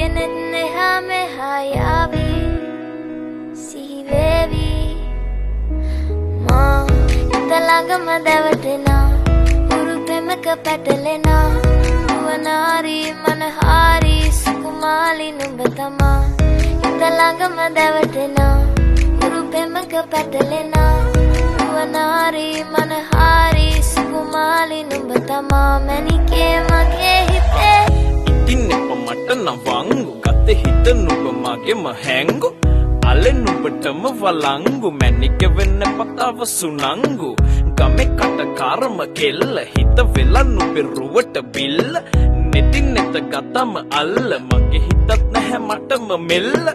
ගෙනෙත් neha meha yavi sihi vevi ma ඉතලඟම දැවටෙනා උරු පෙමක පැටලෙනා නුවනාරි මනහාරි සුකුමාලි නුඹ තමා ඉතලඟම දැවටෙනා උරු පෙමක පැටලෙනා නුවනාරි මනහාරි සුකුමාලි නුඹ තමා මැනිකේ මගේ හිතේ ඉතින් එප මට නවංගු ගත හිත නුඹ මගේම හැංගු අලෙන් නුඹටම වලංගු මැනික වෙන්න පතාව සුනංගු ගමේ කට කර්ම කෙල්ල හිත වෙලා නුඹේ රුවට බිල්ල නෙතින් නෙත ගතම අල්ල මගේ හිතත් නැහැ මටම මෙල්ල